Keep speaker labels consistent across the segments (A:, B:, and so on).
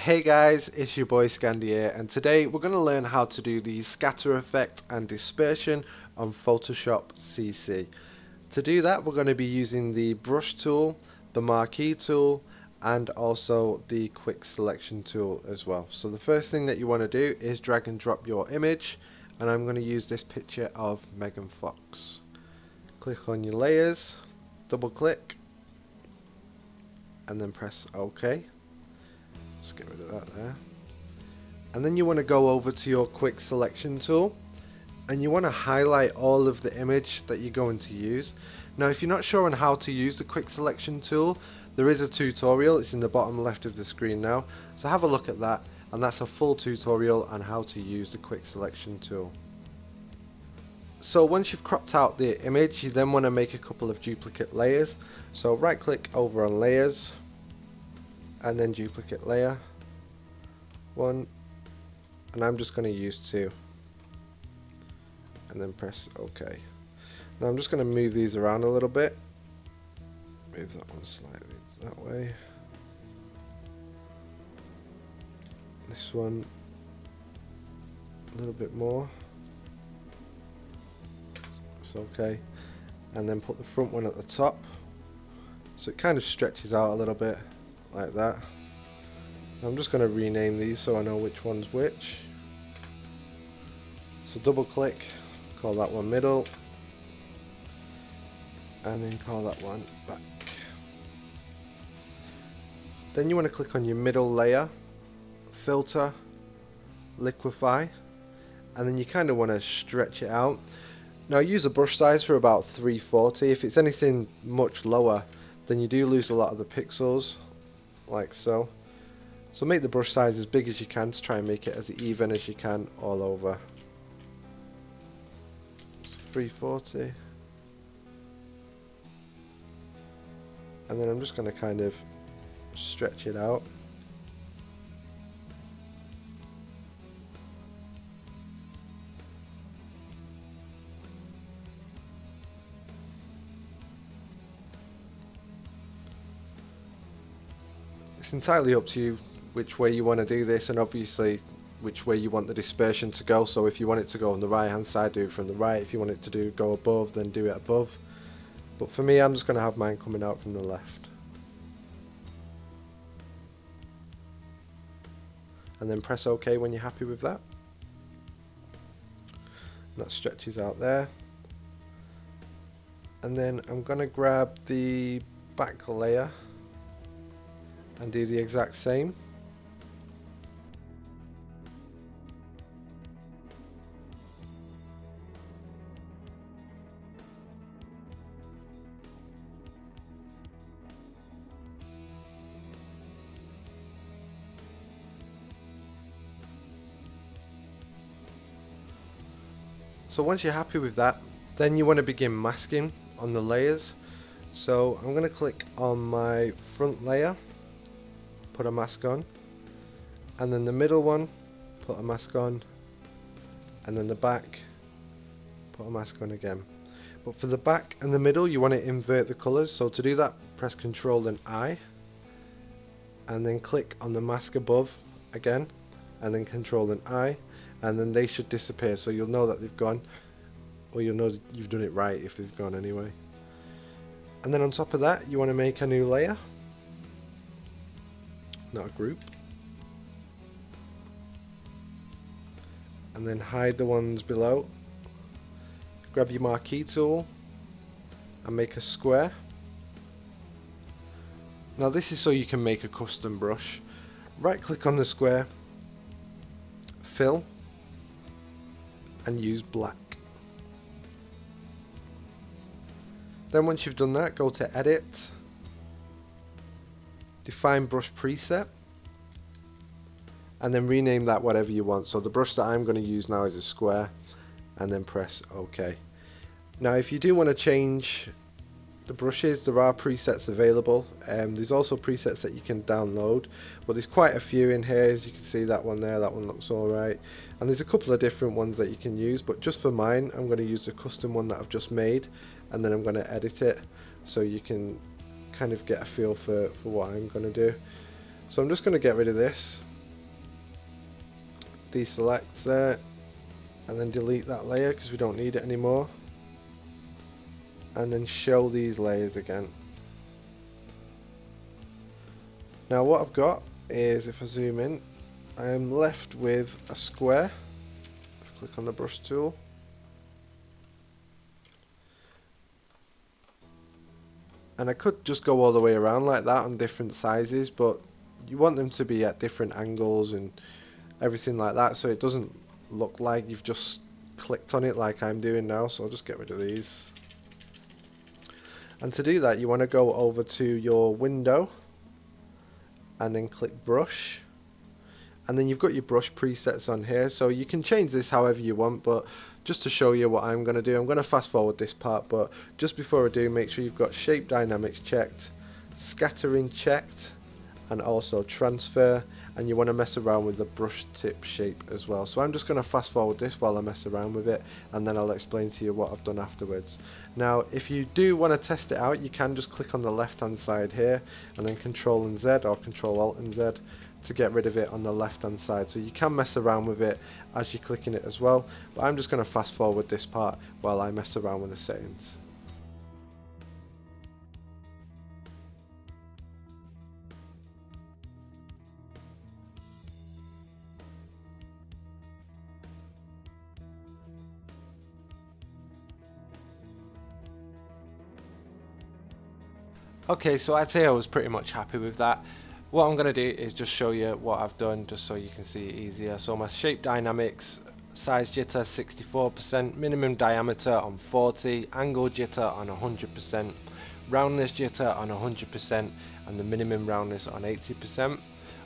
A: Hey guys, it's your boy Scandy here, and today we're going to learn how to do the scatter effect and dispersion on Photoshop CC. To do that, we're going to be using the brush tool, the marquee tool, and also the quick selection tool as well. So the first thing that you want to do is drag and drop your image, and I'm going to use this picture of Megan Fox. Click on your layers, double click, and then press OK. Just get rid of that there. And then you want to go over to your quick selection tool and you want to highlight all of the image that you're going to use. Now if you're not sure on how to use the quick selection tool, there is a tutorial. It's in the bottom left of the screen now, so have a look at that, and that's a full tutorial on how to use the quick selection tool. So once you've cropped out the image, you then want to make a couple of duplicate layers. So right click over on layers and then duplicate layer 1, and I'm just going to use 2, and then press OK. Now I'm just going to move these around a little bit, move that one slightly that way, this one a little bit more, it's okay, and then put the front one at the top so it kind of stretches out a little bit like that. I'm just going to rename these so I know which one's which. So double click, call that one middle, and then call that one back. Then you want to click on your middle layer, filter, liquify, and then you kind of want to stretch it out. Now use a brush size for about 340. If it's anything much lower, then you do lose a lot of the pixels, like so. So make the brush size as big as you can to try and make it as even as you can all over. It's 340. And then I'm just going to kind of stretch it out. It's entirely up to you which way you want to do this, and obviously which way you want the dispersion to go. So if you want it to go on the right hand side, do it from the right. If you want it to go above, then do it above. But for me, I'm just going to have mine coming out from the left. And then press OK when you're happy with that. That stretches out there. And then I'm going to grab the back layer and do the exact same. So once you're happy with that, then you want to begin masking on the layers. So I'm going to click on my front layer, put a mask on, and then the middle one, put a mask on, and then the back, put a mask on again. But for the back and the middle, you want to invert the colors. So to do that, press Ctrl and I, and then click on the mask above again, and then Ctrl and I, and then they should disappear, so you'll know that they've gone, or you'll know you've done it right if they've gone anyway. And then on top of that, you want to make a new layer, not a group, and then hide the ones below. Grab your marquee tool and make a square. Now this is so you can make a custom brush. Right click on the square, fill, and use black. Then once you've done that, go to edit, define brush preset, and then rename that whatever you want. So the brush that I'm going to use now is a square, and then press OK. Now if you do want to change the brushes, there are presets available. There's also presets that you can download, but there's quite a few in here. As you can see, that one there, that one looks alright, and there's a couple of different ones that you can use, but just for mine I'm going to use the custom one that I've just made, and then I'm going to edit it so you can kind of get a feel for what I'm going to do. So I'm just going to get rid of this, deselect there, and then delete that layer because we don't need it anymore, and then show these layers again. Now what I've got is, if I zoom in, I am left with a square. Click on the brush tool, and I could just go all the way around like that on different sizes, but you want them to be at different angles and everything like that, so it doesn't look like you've just clicked on it like I'm doing now. So I'll just get rid of these. And to do that, you want to go over to your window and then click brush, and then you've got your brush presets on here, so you can change this however you want, but just to show you what I'm going to do, I'm going to fast forward this part, but just before I do, make sure you've got shape dynamics checked, scattering checked, and also transfer, and you want to mess around with the brush tip shape as well. So I'm just going to fast forward this while I mess around with it, and then I'll explain to you what I've done afterwards. Now if you do want to test it out, you can just click on the left hand side here and then Ctrl and Z or Ctrl Alt and Z to get rid of it on the left hand side. So you can mess around with it as you're clicking it as well, but I'm just going to fast forward this part while I mess around with the settings. Okay, so I'd say I was pretty much happy with that. What I'm going to do is just show you what I've done just so you can see it easier. So my shape dynamics, size jitter 64%, minimum diameter on 40, angle jitter on 100%, roundness jitter on 100%, and the minimum roundness on 80%.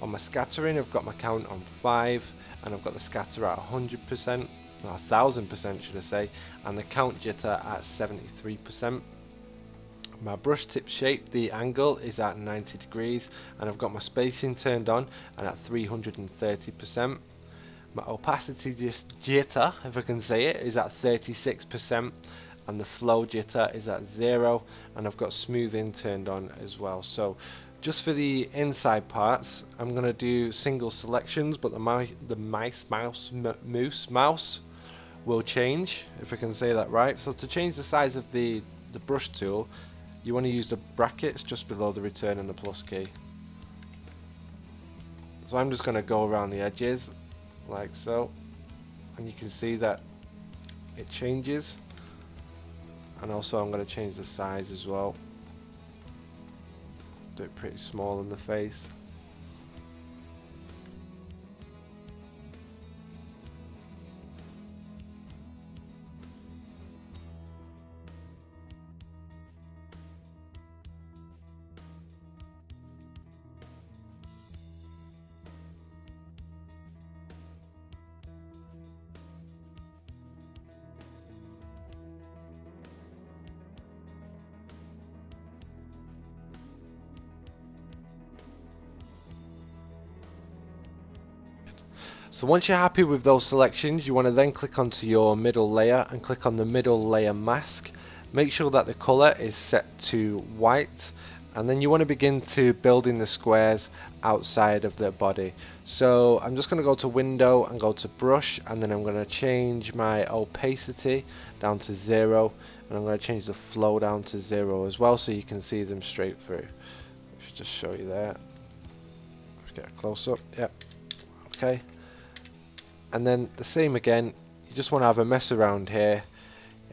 A: On my scattering, I've got my count on 5, and I've got the scatter at 100%, or 1000% should I say, and the count jitter at 73%. My brush tip shape, the angle is at 90 degrees, and I've got my spacing turned on and at 330%. My opacity jitter, if I can say it, is at 36%, and the flow jitter is at 0, and I've got smoothing turned on as well. So just for the inside parts, I'm going to do single selections, but the mouse will change, if I can say that right. So to change the size of the brush tool, you want to use the brackets just below the return and the plus key. So I'm just going to go around the edges like so, and you can see that it changes, and also I'm going to change the size as well, do it pretty small in the face. So once you're happy with those selections, you want to then click onto your middle layer and click on the middle layer mask. Make sure that the color is set to white, and then you want to begin to build in the squares outside of the body. So I'm just going to go to window and go to brush, and then I'm going to change my opacity down to 0, and I'm going to change the flow down to 0 as well, so you can see them straight through. I should just show you there. Let's get a close up. Yep. Okay. And then the same again, you just want to have a mess around here.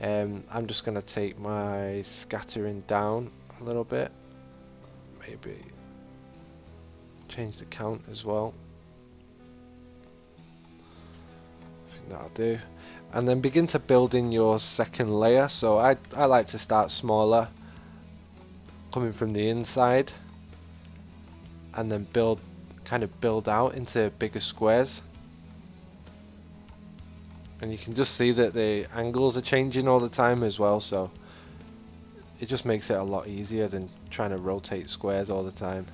A: I'm just going to take my scattering down a little bit, maybe change the count as well. I think that'll do. And then begin to build in your second layer. So I like to start smaller, coming from the inside, and then kind of build out into bigger squares. And you can just see that the angles are changing all the time as well, so it just makes it a lot easier than trying to rotate squares all the time.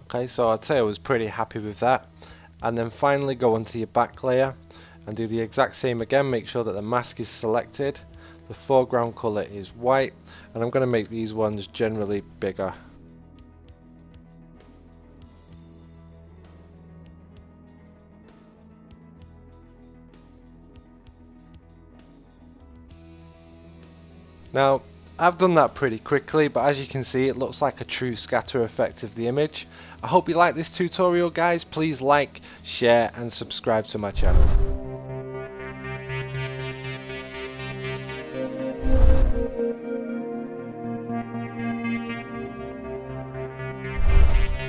A: Okay, so I'd say I was pretty happy with that. And then finally go onto your back layer, and do the exact same again. Make sure that the mask is selected, the foreground color is white, and I'm going to make these ones generally bigger. Now, I've done that pretty quickly, but as you can see, it looks like a true scatter effect of the image. I hope you like this tutorial, guys. Please like, share, and subscribe to my channel.